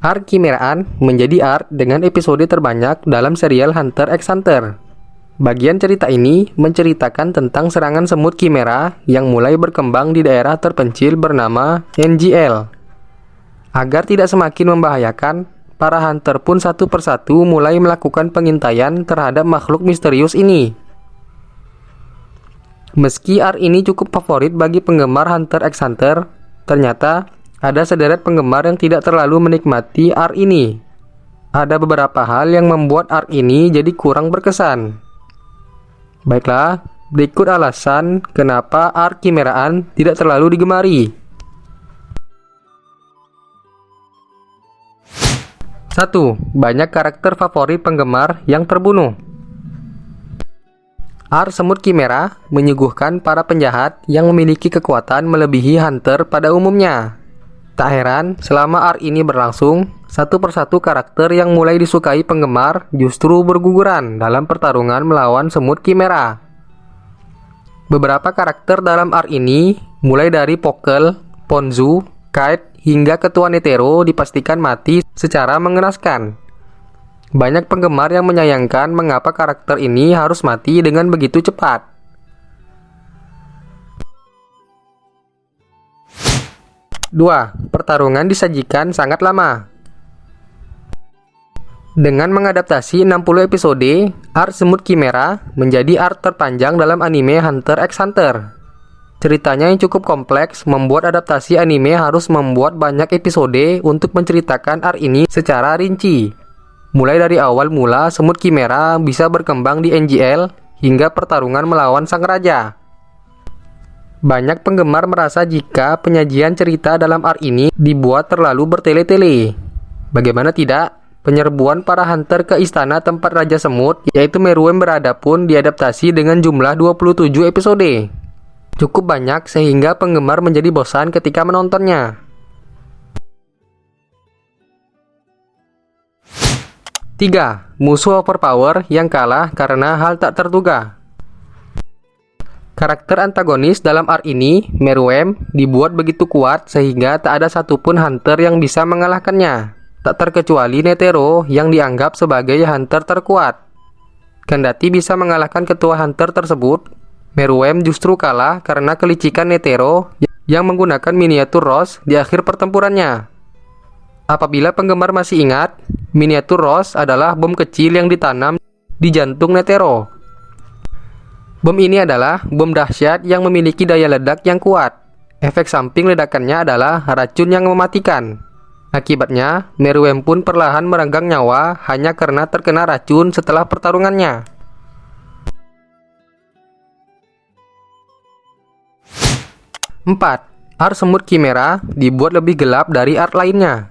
Arc Chimeraan menjadi arc dengan episode terbanyak dalam serial Hunter x Hunter. Bagian cerita ini menceritakan tentang serangan semut Chimera yang mulai berkembang di daerah terpencil bernama NGL. Agar tidak semakin membahayakan, para hunter pun satu persatu mulai melakukan pengintaian terhadap makhluk misterius ini. Meski arc ini cukup favorit bagi penggemar Hunter x Hunter, ternyata ada sederet penggemar yang tidak terlalu menikmati arc ini. Ada beberapa hal yang membuat arc ini jadi kurang berkesan. Baiklah, berikut alasan kenapa arc Chimeraan tidak terlalu digemari. 1. Banyak karakter favorit penggemar yang terbunuh. Arc semut Chimera menyuguhkan para penjahat yang memiliki kekuatan melebihi hunter pada umumnya. Tak heran, selama arc ini berlangsung, satu persatu karakter yang mulai disukai penggemar justru berguguran dalam pertarungan melawan semut Chimera. Beberapa karakter dalam arc ini, mulai dari Pokel, Ponzu, Kite, hingga Ketua Netero dipastikan mati secara mengenaskan. Banyak penggemar yang menyayangkan mengapa karakter ini harus mati dengan begitu cepat. 2. Pertarungan disajikan sangat lama. Dengan mengadaptasi 60 episode, arc semut Chimera menjadi arc terpanjang dalam anime Hunter x Hunter. Ceritanya yang cukup kompleks membuat adaptasi anime harus membuat banyak episode untuk menceritakan arc ini secara rinci. Mulai dari awal mula semut Chimera bisa berkembang di NGL hingga pertarungan melawan sang raja. Banyak penggemar merasa jika penyajian cerita dalam arc ini dibuat terlalu bertele-tele. Bagaimana tidak, penyerbuan para hunter ke istana tempat Raja Semut, yaitu Meruem berada pun diadaptasi dengan jumlah 27 episode. Cukup banyak sehingga penggemar menjadi bosan ketika menontonnya. 3. Musuh overpower yang kalah karena hal tak terduga. Karakter antagonis dalam arc ini, Meruem, dibuat begitu kuat sehingga tak ada satupun hunter yang bisa mengalahkannya. Tak terkecuali Netero yang dianggap sebagai hunter terkuat. Kendati bisa mengalahkan ketua hunter tersebut, Meruem justru kalah karena kelicikan Netero yang menggunakan miniatur Rose di akhir pertempurannya. Apabila penggemar masih ingat, miniatur Rose adalah bom kecil yang ditanam di jantung Netero. Bom ini adalah bom dahsyat yang memiliki daya ledak yang kuat. Efek samping ledakannya adalah racun yang mematikan. Akibatnya, Meruem pun perlahan merenggang nyawa hanya karena terkena racun setelah pertarungannya. 4. Arc semut Chimera dibuat lebih gelap dari arc lainnya.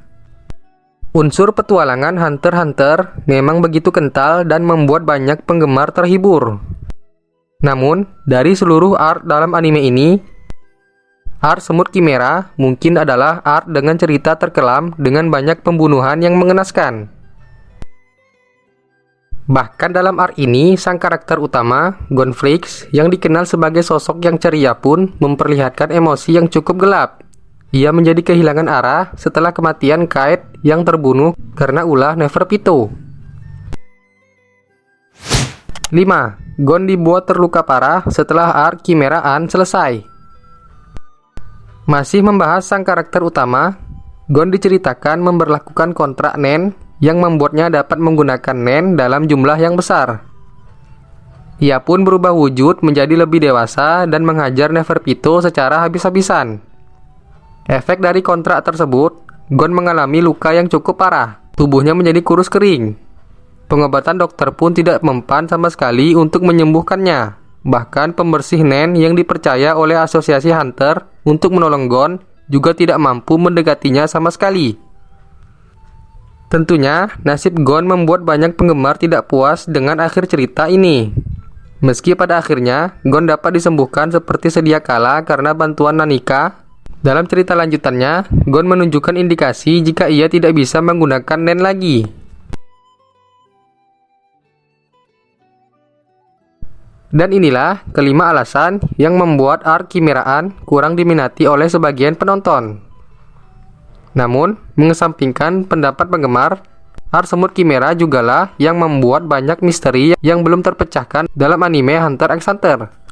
Unsur petualangan Hunter x Hunter memang begitu kental dan membuat banyak penggemar terhibur. Namun, dari seluruh arc dalam anime ini, arc semut Chimera mungkin adalah arc dengan cerita terkelam dengan banyak pembunuhan yang mengenaskan. Bahkan dalam arc ini, sang karakter utama, Gonflix, yang dikenal sebagai sosok yang ceria pun memperlihatkan emosi yang cukup gelap. Ia menjadi kehilangan arah setelah kematian Kite yang terbunuh karena ulah Neferpitou. 5. Gon dibuat terluka parah setelah arc Chimeraan selesai. Masih membahas sang karakter utama, Gon diceritakan memberlakukan kontrak Nen yang membuatnya dapat menggunakan Nen dalam jumlah yang besar. Ia pun berubah wujud menjadi lebih dewasa dan menghajar Neferpitou secara habis-habisan. Efek dari kontrak tersebut, Gon mengalami luka yang cukup parah. Tubuhnya menjadi kurus kering. Pengobatan dokter pun tidak mempan sama sekali untuk menyembuhkannya. Bahkan pembersih Nen yang dipercaya oleh asosiasi Hunter untuk menolong Gon juga tidak mampu mendekatinya sama sekali. Tentunya, nasib Gon membuat banyak penggemar tidak puas dengan akhir cerita ini. Meski pada akhirnya, Gon dapat disembuhkan seperti sedia kala karena bantuan Nanika, dalam cerita lanjutannya, Gon menunjukkan indikasi jika ia tidak bisa menggunakan Nen lagi. Dan inilah kelima alasan yang membuat arc Chimeraan kurang diminati oleh sebagian penonton. Namun, mengesampingkan pendapat penggemar, art semut Chimera jugalah yang membuat banyak misteri yang belum terpecahkan dalam anime Hunter x Hunter.